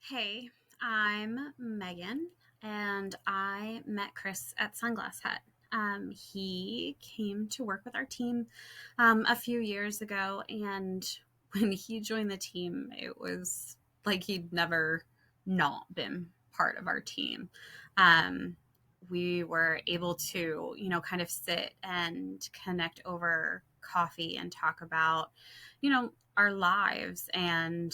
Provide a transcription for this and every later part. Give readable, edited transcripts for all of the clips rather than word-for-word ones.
Hey, I'm Megan, and I met Chris at Sunglass Hut. He came to work with our team a few years ago, and when he joined the team, it was like he'd never not been part of our team. Um, we were able to, kind of sit and connect over coffee and talk about, our lives and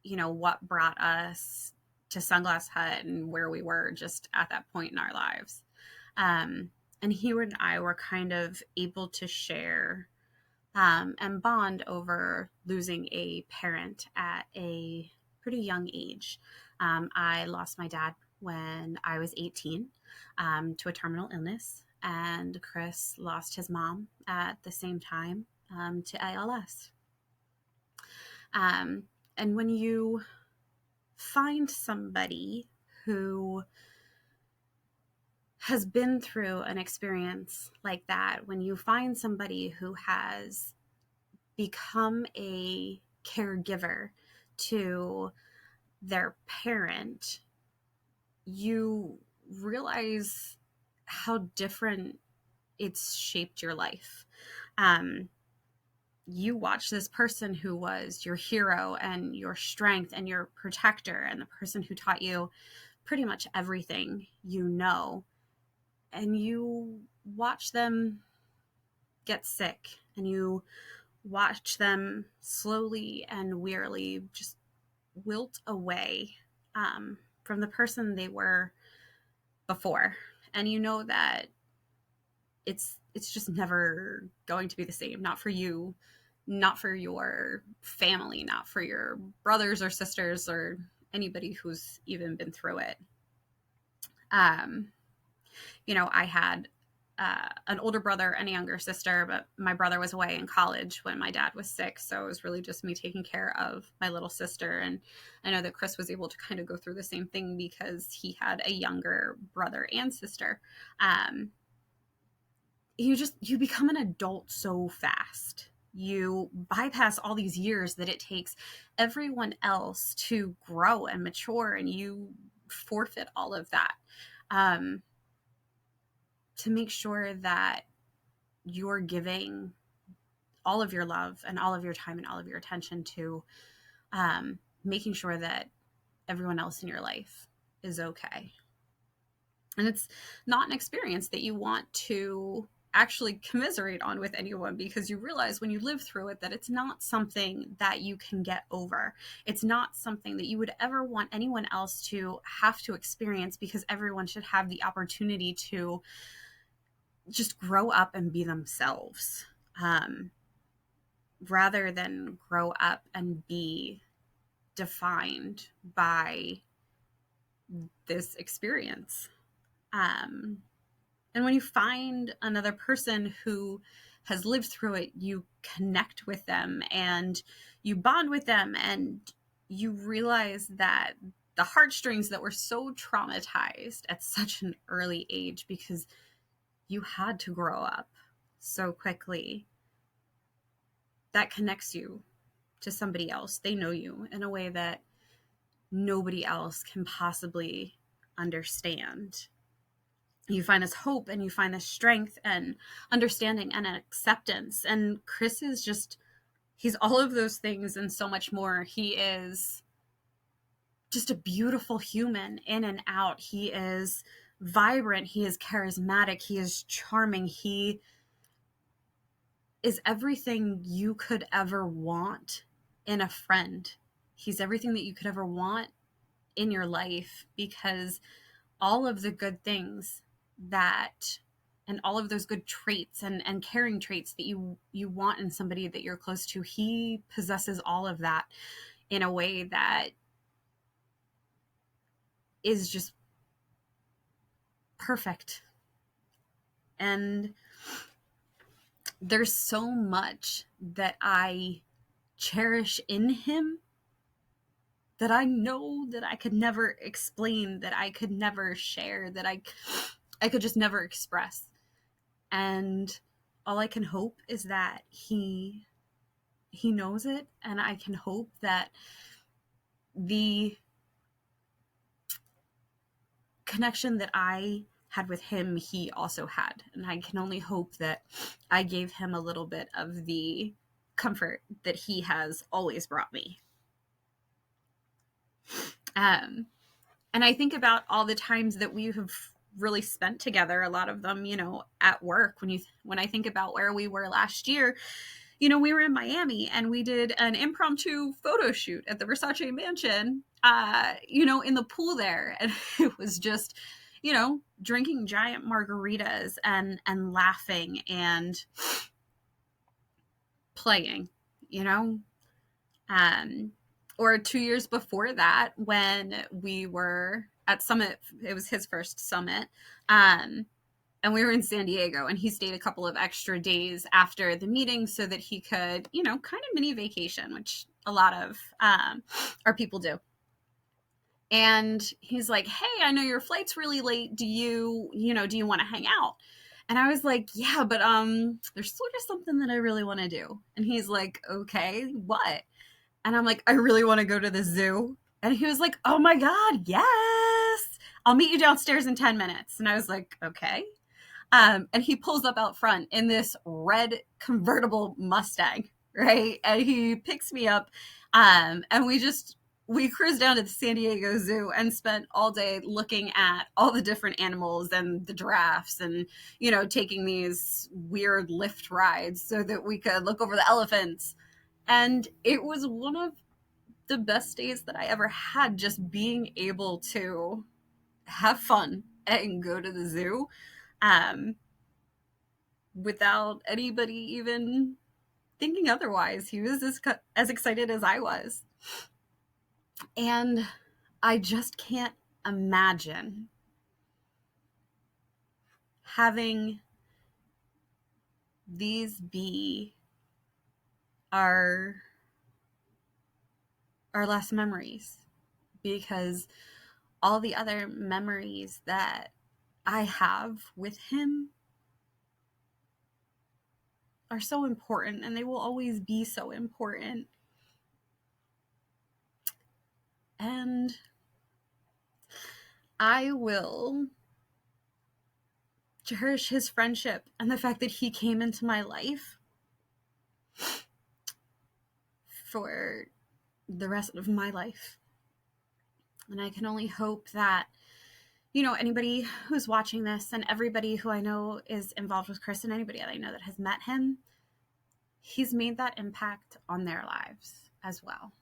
what brought us to Sunglass Hut and where we were just at that point in our lives. Um, and he and I were kind of able to share and bond over losing a parent at a pretty young age. I lost my dad when I was 18 to a terminal illness, and Chris lost his mom at the same time to ALS. Um, and when you find somebody who has been through an experience like that, when you find somebody who has become a caregiver to their parent, you realize how different it's shaped your life. You watch this person who was your hero and your strength and your protector and the person who taught you pretty much everything and you watch them get sick, and you watch them slowly and wearily just wilt away from the person they were before. And you know that it's just never going to be the same. Not for you, not for your family, not for your brothers or sisters or anybody who's even been through it. Um, I had an older brother and a younger sister, but my brother was away in college when my dad was sick. So it was really just me taking care of my little sister. And I know that Chris was able to kind of go through the same thing because he had a younger brother and sister. Um, you become an adult so fast. You bypass all these years that it takes everyone else to grow and mature, and you forfeit all of that. Um, to make sure that you're giving all of your love and all of your time and all of your attention to making sure that everyone else in your life is okay. And it's not an experience that you want to actually commiserate on with anyone, because you realize when you live through it that it's not something that you can get over. It's not something that you would ever want anyone else to have to experience, because everyone should have the opportunity to just grow up and be themselves, rather than grow up and be defined by this experience. Um, and when you find another person who has lived through it, you connect with them and you bond with them, and you realize that the heartstrings that were so traumatized at such an early age, because you had to grow up so quickly, that connects you to somebody else. They know you in a way that nobody else can possibly understand. You find this hope and you find this strength and understanding and acceptance. And Chris is he's all of those things and so much more. He is just a beautiful human in and out. He is vibrant. He is charismatic. He is charming. He is everything you could ever want in a friend. He's everything that you could ever want in your life, because all of the good things that and all of those good traits and caring traits that you want in somebody that you're close to, he possesses all of that in a way that is just perfect. And there's so much that I cherish in him that I know that I could never explain, that I could never share, that I could just never express. And all I can hope is that he knows it, and I can hope that the connection that I had with him, he also had. And I can only hope that I gave him a little bit of the comfort that he has always brought me. And I think about all the times that we have really spent together, a lot of them, at work. When I think about where we were last year, we were in Miami and we did an impromptu photo shoot at the Versace mansion, in the pool there. And it was just, drinking giant margaritas and laughing and playing, or 2 years before that, when we were at Summit, it was his first Summit. And we were in San Diego, and he stayed a couple of extra days after the meeting so that he could, kind of mini vacation, which a lot of our people do. And he's like, hey, I know your flight's really late. Do you want to hang out? And I was like, yeah, but there's sort of something that I really want to do. And he's like, okay, what? And I'm like, I really want to go to the zoo. And he was like, oh my God, yes. I'll meet you downstairs in 10 minutes. And I was like, okay. And he pulls up out front in this red convertible Mustang, right? And he picks me up, and we cruised down to the San Diego Zoo and spent all day looking at all the different animals and the giraffes and, taking these weird lift rides so that we could look over the elephants. And it was one of the best days that I ever had, just being able to have fun and go to the zoo. Without anybody even thinking otherwise. He was as excited as I was. And I just can't imagine having these be our last memories, because all the other memories that I have with him are so important, and they will always be so important. And I will cherish his friendship and the fact that he came into my life for the rest of my life. And I can only hope that, anybody who's watching this and everybody who I know is involved with Chris and anybody that I know that has met him, he's made that impact on their lives as well.